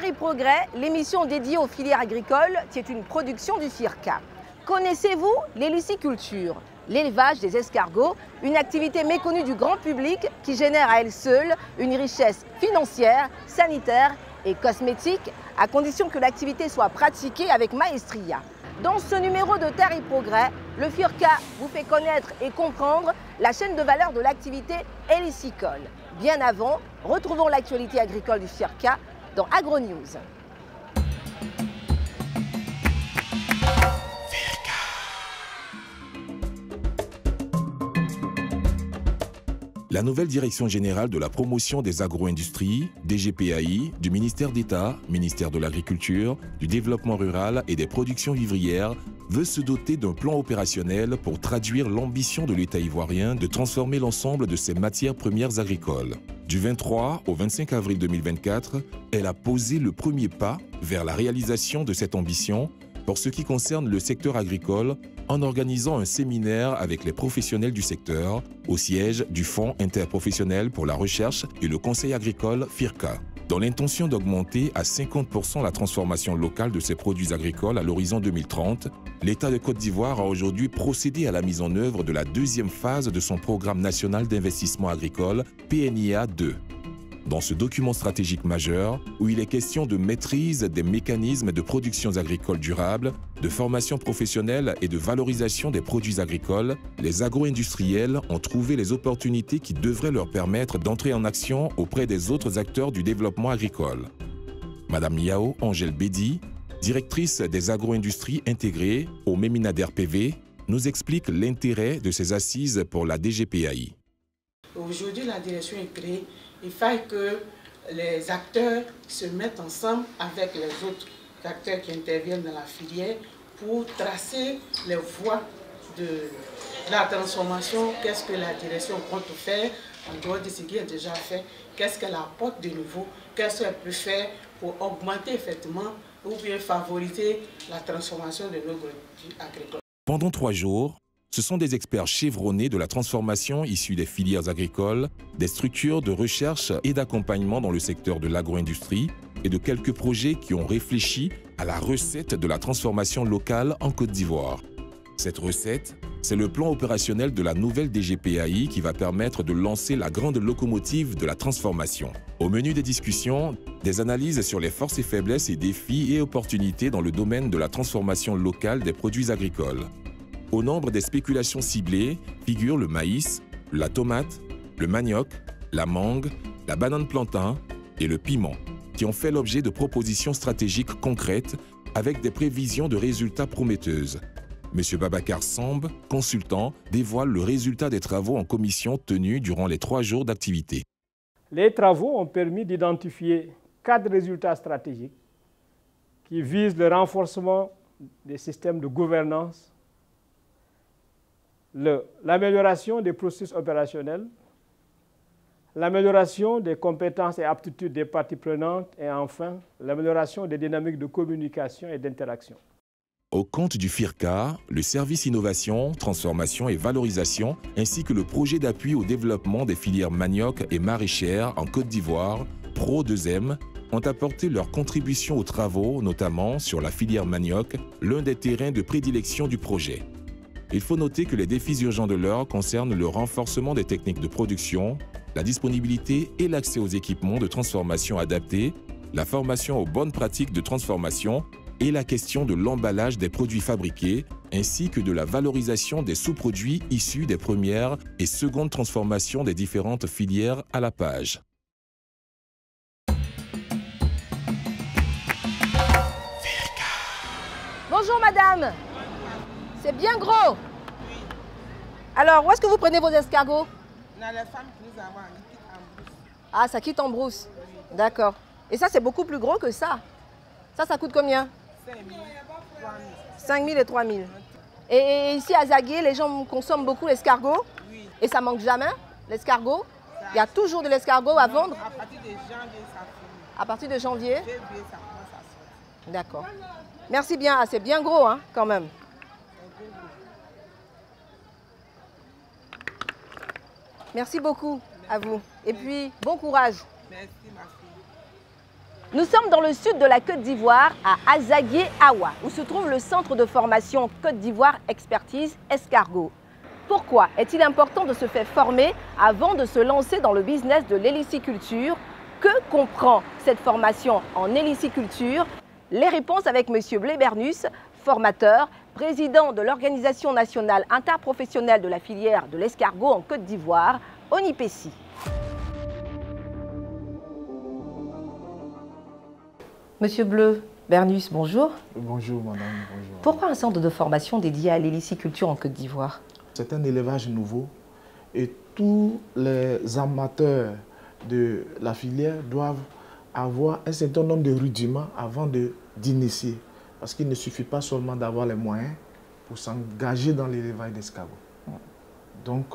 Terre et Progrès, l'émission dédiée aux filières agricoles, qui est une production du FIRCA. Connaissez-vous l'héliciculture, l'élevage des escargots, une activité méconnue du grand public qui génère à elle seule une richesse financière, sanitaire et cosmétique, à condition que l'activité soit pratiquée avec maestria. Dans ce numéro de Terre et Progrès, le FIRCA vous fait connaître et comprendre la chaîne de valeur de l'activité hélicicole. Bien avant, retrouvons l'actualité agricole du FIRCA dans AgroNews. La nouvelle Direction générale de la promotion des agro-industries, DGPAI, du ministère d'État, ministère de l'Agriculture, du Développement rural et des productions vivrières veut se doter d'un plan opérationnel pour traduire l'ambition de l'État ivoirien de transformer l'ensemble de ses matières premières agricoles. Du 23 au 25 avril 2024, elle a posé le premier pas vers la réalisation de cette ambition pour ce qui concerne le secteur agricole en organisant un séminaire avec les professionnels du secteur au siège du Fonds interprofessionnel pour la recherche et le conseil agricole FIRCA. Dans l'intention d'augmenter à 50% la transformation locale de ses produits agricoles à l'horizon 2030, l'État de Côte d'Ivoire a aujourd'hui procédé à la mise en œuvre de la deuxième phase de son programme national d'investissement agricole PNIA 2. Dans ce document stratégique majeur, où il est question de maîtrise des mécanismes de production agricole durable, de formation professionnelle et de valorisation des produits agricoles, les agro-industriels ont trouvé les opportunités qui devraient leur permettre d'entrer en action auprès des autres acteurs du développement agricole. Madame Yao Angèle Bédi, directrice des agro-industries intégrées au MEMINADER PV, nous explique l'intérêt de ces assises pour la DGPAI. Aujourd'hui, la direction est créée. Il faut que les acteurs se mettent ensemble avec les autres acteurs qui interviennent dans la filière pour tracer les voies de la transformation. Qu'est-ce que la direction compte faire en dehors de ce qui est déjà fait? Qu'est-ce qu'elle apporte de nouveau? Qu'est-ce qu'elle peut faire pour augmenter effectivement ou bien favoriser la transformation de nos produits agricoles? Pendant 3 jours, ce sont des experts chevronnés de la transformation issus des filières agricoles, des structures de recherche et d'accompagnement dans le secteur de l'agro-industrie et de quelques projets qui ont réfléchi à la recette de la transformation locale en Côte d'Ivoire. Cette recette, c'est le plan opérationnel de la nouvelle DGPAI qui va permettre de lancer la grande locomotive de la transformation. Au menu des discussions, des analyses sur les forces et faiblesses et défis et opportunités dans le domaine de la transformation locale des produits agricoles. Au nombre des spéculations ciblées figurent le maïs, la tomate, le manioc, la mangue, la banane plantain et le piment, qui ont fait l'objet de propositions stratégiques concrètes avec des prévisions de résultats prometteuses. M. Babacar Samb, consultant, dévoile le résultat des travaux en commission tenus durant les 3 jours d'activité. Les travaux ont permis d'identifier 4 résultats stratégiques qui visent le renforcement des systèmes de gouvernance, l'amélioration des processus opérationnels, l'amélioration des compétences et aptitudes des parties prenantes et enfin, l'amélioration des dynamiques de communication et d'interaction. Au compte du FIRCA, le service innovation, transformation et valorisation, ainsi que le projet d'appui au développement des filières manioc et maraîchères en Côte d'Ivoire, Pro2M, ont apporté leur contribution aux travaux, notamment sur la filière manioc, l'un des terrains de prédilection du projet. Il faut noter que les défis urgents de l'heure concernent le renforcement des techniques de production, la disponibilité et l'accès aux équipements de transformation adaptés, la formation aux bonnes pratiques de transformation et la question de l'emballage des produits fabriqués, ainsi que de la valorisation des sous-produits issus des premières et secondes transformations des différentes filières à la page. Bonjour madame. C'est bien gros. Oui. Alors, où est-ce que vous prenez vos escargots? On a les femmes qui nous avons qui quittent en brousse. Ah, ça quitte en brousse. Oui. D'accord. Et ça, c'est beaucoup plus gros que ça. Ça coûte combien? 5 000, 3 000. 5 000 et 3 000. Et ici, à Zaguié, les gens consomment beaucoup l'escargot? Oui. Et ça manque jamais, l'escargot? Il y a toujours de l'escargot à vendre? À partir de janvier, ça finit. À partir de janvier? Février, ça commence à sortir. D'accord. Merci bien. Ah, c'est bien gros, hein, quand même. Merci beaucoup à vous. Et puis, bon courage. Merci, ma fille. Nous sommes dans le sud de la Côte d'Ivoire, à Azaguié-Awa, où se trouve le centre de formation Côte d'Ivoire Expertise Escargot. Pourquoi est-il important de se faire former avant de se lancer dans le business de l'héliciculture? Que comprend cette formation en héliciculture? Les réponses avec M. Blé Bernus, formateur, président de l'Organisation nationale interprofessionnelle de la filière de l'escargot en Côte d'Ivoire, ONIPECI. Monsieur Blé Bernus, bonjour. Bonjour madame, bonjour. Pourquoi un centre de formation dédié à l'héliciculture en Côte d'Ivoire? C'est un élevage nouveau et tous les amateurs de la filière doivent avoir un certain nombre de rudiments avant d'initier. Parce qu'il ne suffit pas seulement d'avoir les moyens pour s'engager dans l'élevage d'escargots. Donc,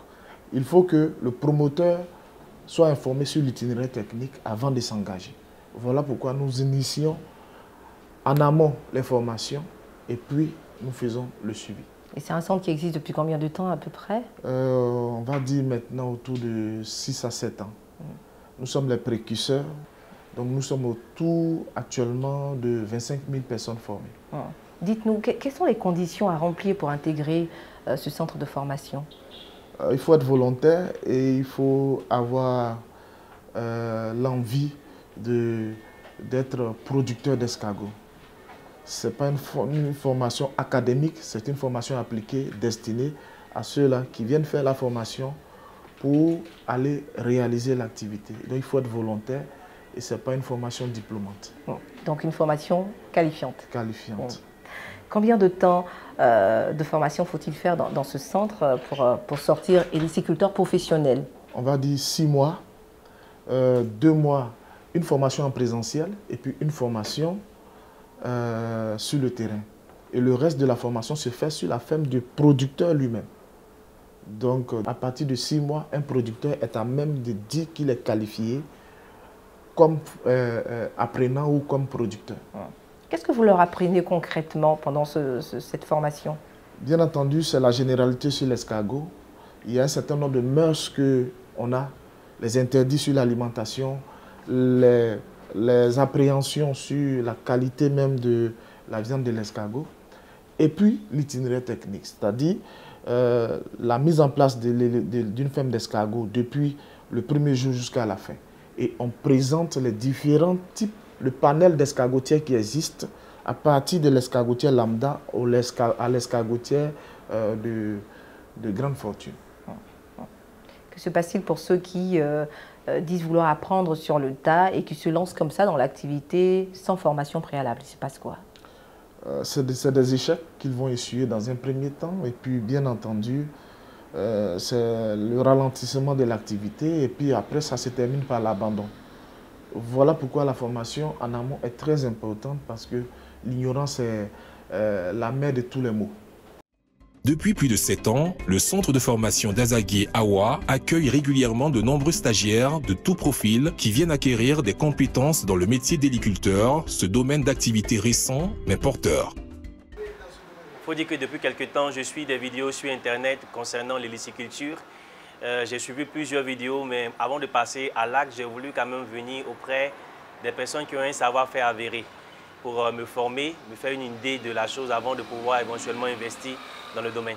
il faut que le promoteur soit informé sur l'itinéraire technique avant de s'engager. Voilà pourquoi nous initions en amont les formations et puis nous faisons le suivi. Et c'est un centre qui existe depuis combien de temps à peu près? On va dire maintenant autour de 6 à 7 ans. Nous sommes les précurseurs. Donc nous sommes autour actuellement de 25 000 personnes formées. Dites-nous, quelles sont les conditions à remplir pour intégrer ce centre de formation? Il faut être volontaire et il faut avoir l'envie d'être producteur d'escargots. Ce n'est pas une formation académique, c'est une formation appliquée destinée à ceux-là qui viennent faire la formation pour aller réaliser l'activité. Donc il faut être volontaire et ce n'est pas une formation diplômante. Donc une formation qualifiante. Qualifiante. Combien de temps de formation faut-il faire dans ce centre pour sortir héliciculteur professionnel? On va dire 6 mois, 2 mois, une formation en présentiel et puis une formation sur le terrain. Et le reste de la formation se fait sur la ferme du producteur lui-même. Donc, à partir de 6 mois, un producteur est à même de dire qu'il est qualifié comme apprenant ou comme producteur. Qu'est-ce que vous leur apprenez concrètement pendant cette formation? Bien entendu, c'est la généralité sur l'escargot. Il y a un certain nombre de mœurs qu'on a, les interdits sur l'alimentation, les appréhensions sur la qualité même de la viande de l'escargot, et puis l'itinéraire technique, c'est-à-dire la mise en place d'une ferme d'escargot depuis le premier jour jusqu'à la fin. Et on présente les différents types, le panel d'escargotières qui existe, à partir de l'escargotière lambda à l'escargotière de grande fortune. Que se passe-t-il pour ceux qui disent vouloir apprendre sur le tas et qui se lancent comme ça dans l'activité sans formation préalable? Il se passe quoi? C'est des échecs qu'ils vont essuyer dans un premier temps et puis bien entendu c'est le ralentissement de l'activité et puis après ça se termine par l'abandon. Voilà pourquoi la formation en amont est très importante parce que l'ignorance est la mère de tous les maux. Depuis plus de 7 ans, le centre de formation d'Azaguié-Awa accueille régulièrement de nombreux stagiaires de tout profil qui viennent acquérir des compétences dans le métier d'héliculteur, ce domaine d'activité récent mais porteur. Il faut dire que depuis quelques temps, je suis des vidéos sur Internet concernant l'héliciculture. J'ai suivi plusieurs vidéos, mais avant de passer à l'acte, j'ai voulu quand même venir auprès des personnes qui ont un savoir-faire avéré pour me former, me faire une idée de la chose avant de pouvoir éventuellement investir dans le domaine.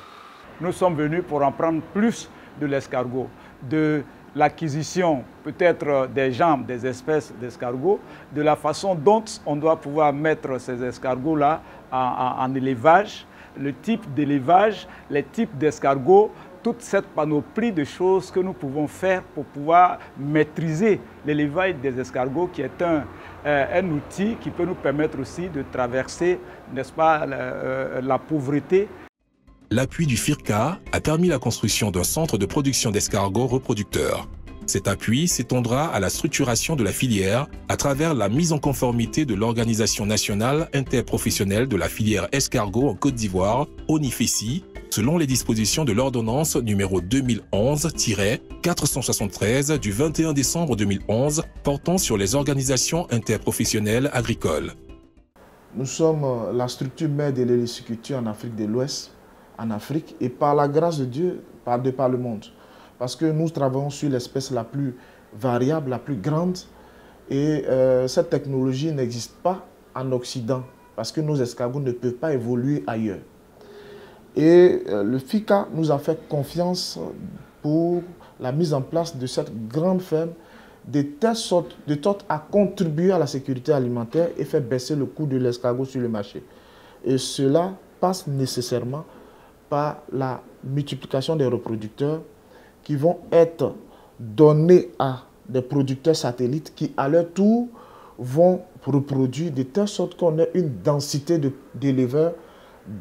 Nous sommes venus pour apprendre plus de l'escargot, de l'acquisition peut-être des jambes, des espèces d'escargots, de la façon dont on doit pouvoir mettre ces escargots-là en élevage, le type d'élevage, les types d'escargots, toute cette panoplie de choses que nous pouvons faire pour pouvoir maîtriser l'élevage des escargots qui est un outil qui peut nous permettre aussi de traverser, n'est-ce pas, la pauvreté. L'appui du FIRCA a permis la construction d'un centre de production d'escargots reproducteurs. Cet appui s'étendra à la structuration de la filière à travers la mise en conformité de l'Organisation nationale interprofessionnelle de la filière escargot en Côte d'Ivoire, ONIPECI, selon les dispositions de l'ordonnance numéro 2011-473 du 21 décembre 2011 portant sur les organisations interprofessionnelles agricoles. Nous sommes la structure mère de l'héliciculture en Afrique de l'Ouest, en Afrique, et par la grâce de Dieu, par le monde. Parce que nous travaillons sur l'espèce la plus variable, la plus grande, Et cette technologie n'existe pas en Occident parce que nos escargots ne peuvent pas évoluer ailleurs. Et le FICA nous a fait confiance pour la mise en place de cette grande ferme de telle sorte à contribuer à la sécurité alimentaire et faire baisser le coût de l'escargot sur le marché. Et cela passe nécessairement par la multiplication des reproducteurs qui vont être donnés à des producteurs satellites qui, à leur tour, vont reproduire de telle sorte qu'on ait une densité d'éleveurs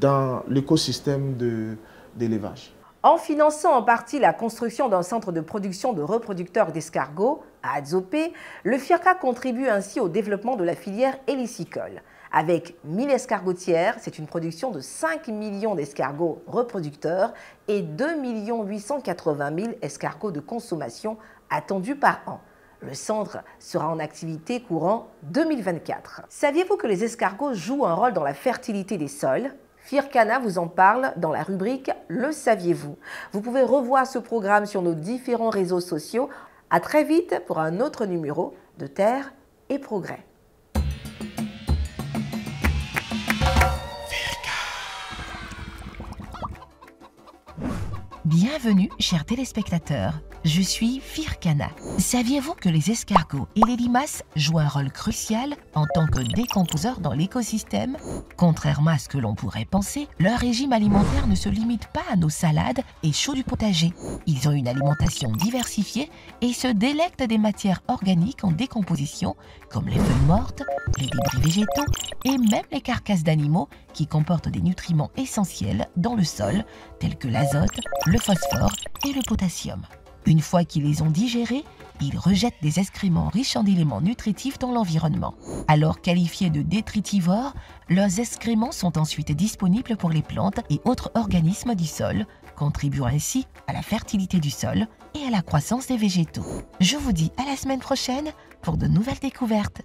dans l'écosystème d'élevage. En finançant en partie la construction d'un centre de production de reproducteurs d'escargots à Adzopé, le FIRCA contribue ainsi au développement de la filière hélicicole. Avec 1000 escargotières, c'est une production de 5 millions d'escargots reproducteurs et 2 880 000 escargots de consommation attendus par an. Le centre sera en activité courant 2024. Saviez-vous que les escargots jouent un rôle dans la fertilité des sols ? Firkana vous en parle dans la rubrique « Le saviez-vous ». Vous pouvez revoir ce programme sur nos différents réseaux sociaux. À très vite pour un autre numéro de Terre et Progrès. Bienvenue, chers téléspectateurs. Je suis Firkana. Saviez-vous que les escargots et les limaces jouent un rôle crucial en tant que décomposeurs dans l'écosystème ? Contrairement à ce que l'on pourrait penser, leur régime alimentaire ne se limite pas à nos salades et choux du potager. Ils ont une alimentation diversifiée et se délectent des matières organiques en décomposition, comme les feuilles mortes, les débris végétaux et même les carcasses d'animaux qui comportent des nutriments essentiels dans le sol, tels que l'azote, le phosphore et le potassium. Une fois qu'ils les ont digérés, ils rejettent des excréments riches en éléments nutritifs dans l'environnement. Alors qualifiés de détritivores, leurs excréments sont ensuite disponibles pour les plantes et autres organismes du sol, contribuant ainsi à la fertilité du sol et à la croissance des végétaux. Je vous dis à la semaine prochaine pour de nouvelles découvertes.